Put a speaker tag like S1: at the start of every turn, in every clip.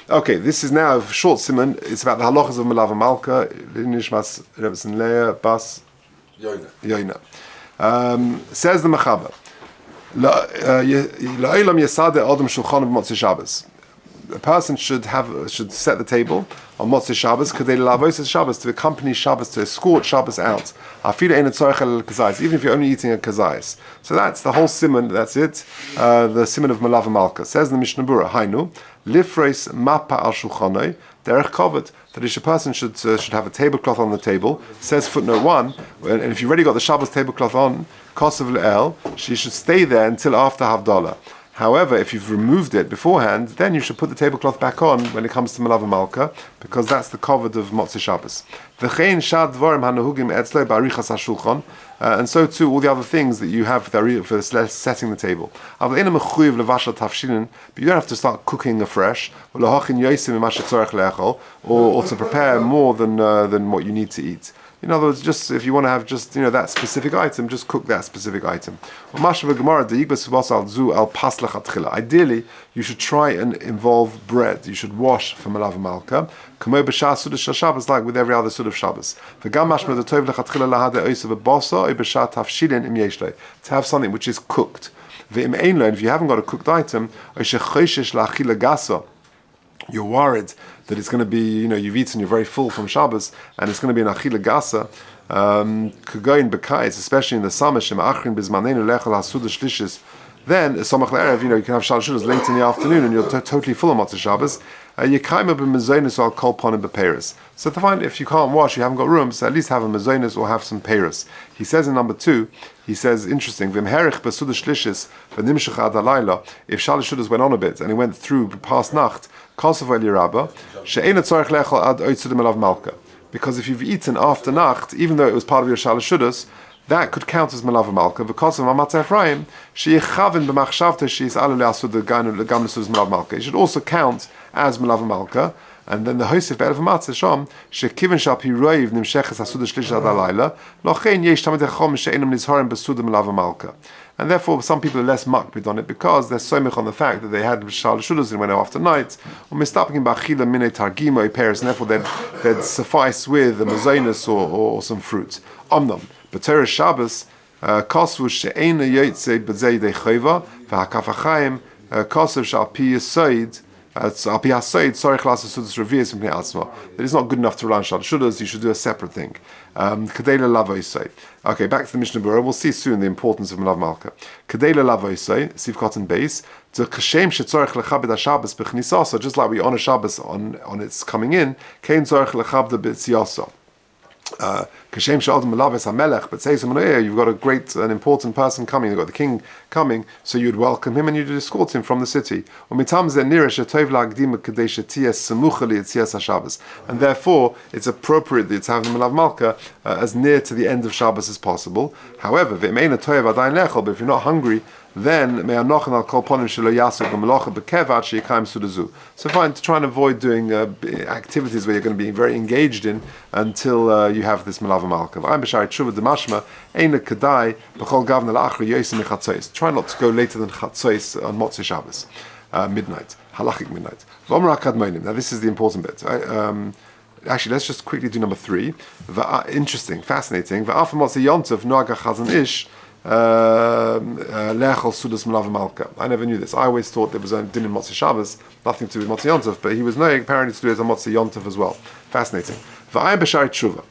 S1: Okay, this is now a short simon. It's about the halachas of Melave Malka. Nishmas Rebbetzin Leah Bas Yoina. Says the Mechaber. La'olam yesade adam shulchan b'motzei Shabbos. A person should set the table on Motzei Shabbos kedei lavos Shabbos, to accompany Shabbos, to escort Shabbos out. Afilu ein tzorech el kazayis, even if you're only eating a kazayis. So that's the whole simon. That's it. The simon of Melave Malka. Says the Mishnah Berurah, Hainu lifreis mappa al shulchanoi derech covered, that a person should have a tablecloth on the table. Says footnote 1, and if you've already got the Shabbos tablecloth on, kosav le'el, she should stay there until after Havdalah. However, if you've removed it beforehand, then you should put the tablecloth back on when it comes to Melave Malka, because that's the covered of Motzei Shabbos. And so too, all the other things that you have for setting the table. But you don't have to start cooking afresh, or to prepare more than what you need to eat. In other words, just if you want to have just that specific item, just cook that specific item. Ideally, you should try and involve bread. You should wash for Melave Malka, like with every other sort of Shabbos. To have something which is cooked. If you haven't got a cooked item, you're worried that it's going to be, you've eaten, you're very full from Shabbos, and it's going to be an achila gasa, kugoyin bekais, especially in the summer, shema'achrin bizmanenu lechol hasuda shlishis, then, samach le'erev, you can have shalashudas late in the afternoon, and you're totally full of Motzei Shabbos, yekayma b'mezonis or kol ponim b'peiros. So to find, if you can't wash, you haven't got room, so at least have a mezonis or have some peiros. He says in number 2, he says, interesting, v'mherich b'suda shlishis, v'nimshach ad halayla, if shalashudas went on a bit, and it went through past nacht, because if you've eaten after Nacht, even though it was part of your shalashudas, that could count as Melave Malka. Because of Matzah Ephraim, it should also count as Melave Malka. And then the Hosef Be'elev Matzah Shom, shekiven shal pi roiv nimsheches hasuda shlish ad halayla, lochein yesh tamid echom she'enam nizharim besuda Melave Malka. And therefore, some people are less makbid on it because they're so much on the fact that they had shalashudas and went after night, or mistaping b'achila minei targimo peiros, and therefore they'd suffice with a mazonis or some fruit. Omnom, but Torah Shabbos kosu she'ena yotzei b'zei dechayva v'hakaf kosu shal pi yisoid. That is not good enough to rely on shalashudas. You should do a separate thing. Okay, back to the Mishnah Berurah. We'll see soon the importance of Melave Malka. Kedei lavoisei, siv cotton base. To kashem shetzorech lechabed haShabbos b'chnisasa, just like we honor Shabbos on its coming in. Kein tzorech lechabed b'tziasa. Kashem she'adam melaves hamelech, but say you've got an important person coming, you've got the king coming, so you'd welcome him and you'd escort him from the city. And therefore, it's appropriate that to have the Melave Malka as near to the end of Shabbos as possible. However, but if you're not hungry, then so fine, to try and avoid doing activities where you're going to be very engaged in until you have this Melave Malka. Try not to go later than Chatzos on Motzei Shabbos, midnight, halachic midnight. Now this is the important bit. Actually, let's just quickly do number 3. Interesting, fascinating. Lechol Sudas Melave Malka. I never knew this. I always thought there was a din in Motzei Shabbos, nothing to do with Motzei Yontov, but he was knowing apparently to do it on Motzei Yontov as well. Fascinating. V'ayim b'shari tshuva.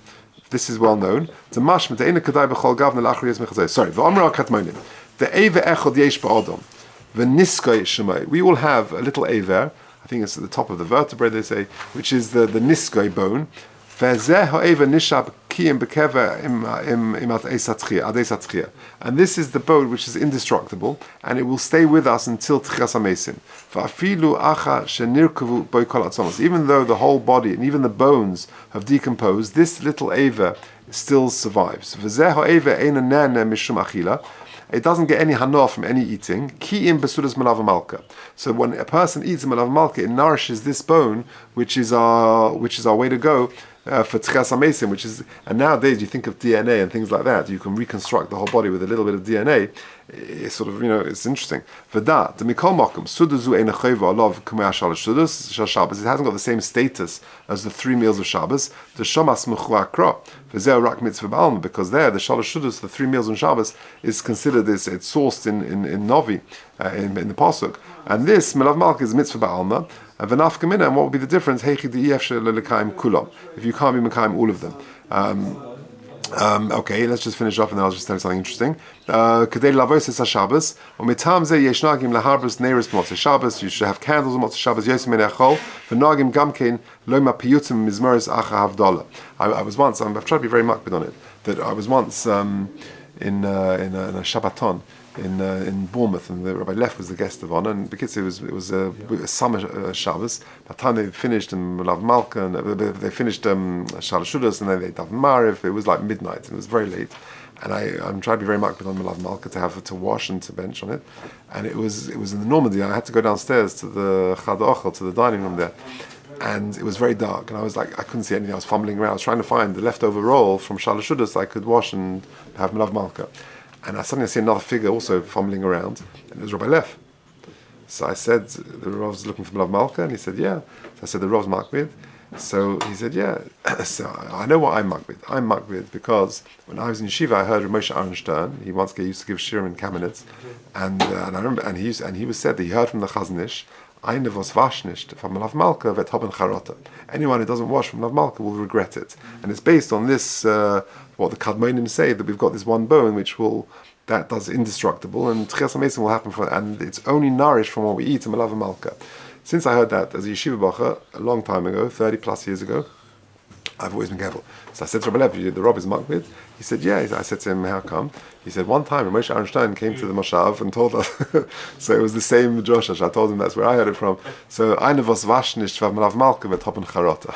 S1: This is well known. The mashma de'ena kadai b'chol gavna l'achri yez mechazei. Sorry. V'amra katmonim. The eva echod yesh ba'odom. V'niskoy shemai. We all have a little aver. I think it's at the top of the vertebrae, they say, which is the niskoy bone. And this is the bone which is indestructible, and it will stay with us until Tchias HaMesim. Even though the whole body and even the bones have decomposed, this little aver still survives. It doesn't get any hana from any eating. Ki'im besudas Melave Malka. So when a person eats a Melave Malka, it nourishes this bone, which is our way to go, for Tchias HaMesim, which is, and nowadays you think of DNA and things like that, you can reconstruct the whole body with a little bit of DNA. It's sort of, it's interesting. V'da, the Mikol Mokum, Sudazu Ein Chayva Alav Kumei HaShalosh Sudas Shal Shabbos. It hasn't got the same status as the 3 meals of Shabbos. The Shamas Mechu Akra, V'zeh Orach Mitzvah B'alma, because there, the Shalosh Sudas, the 3 meals on Shabbos, is considered, it's sourced in Novi, in the Pasuk. And this, Melave Malka, is Mitzvah B'alma. And what would be the difference? If you can't be Mekayim all of them. Okay, let's just finish off and then I'll just tell you something interesting. Kedei lavosis haShabbos, u'mitam zeh yesh nagim laharbos neiros b'motzei Shabbos. You should have candles on Motzei Shabbos. Yosem min echol v'nagim gamkein lo mapiyutim mizmoros acha havdalah. I was once. I've tried to be very makbid on it. That I was once in a Shabbaton in Bournemouth, and the Rabbi Lef was the guest of honor. And because it was a summer Shabbos, by the time they finished Melave Malka, and they finished Shalosh Shudas, and then they davened Mariv. It was like midnight, and it was very late. And I'm trying to be very makbid on Melave Malka to wash and to bench on it. And it was in the Normandy. I had to go downstairs to the Chad Ochel, to the dining room there. And it was very dark, and I was like, I couldn't see anything. I was fumbling around. I was trying to find the leftover roll from Shalosh Shudas I could wash and have Melave Malka. And I suddenly see another figure also fumbling around, and it was Rabbi Lef. So I said, the Rav's looking for Melave Malka, and he said, yeah. So I said, the Rav's makbid. So he said, yeah. So I know what I'm makbid. I'm makbid because when I was in yeshiva, I heard Moshe Aronstern. He once used to give shirim in Kamenetz, and I remember, and he was said that he heard from the Chaznish, Eine was wasch nicht from Melave Malka vet haben charata. Anyone who doesn't wash from Melave Malka will regret it. And it's based on this, what the Kadmonim say, that we've got this one bone that does indestructible, and Tchias HaMesim will happen and it's only nourished from what we eat in Melave Malka. Since I heard that as a yeshiva bacher a long time ago, 30 plus years ago, I've always been careful. So I said to Rabbi Lev, the Rav is makbid. He said, yeah. I said to him, how come? He said, one time Moshe Aronstein came to the Moshav and told us. So it was the same drosha. I told him that's where I heard it from. So, eine was wasch nicht, Melave Malka vet haben charata.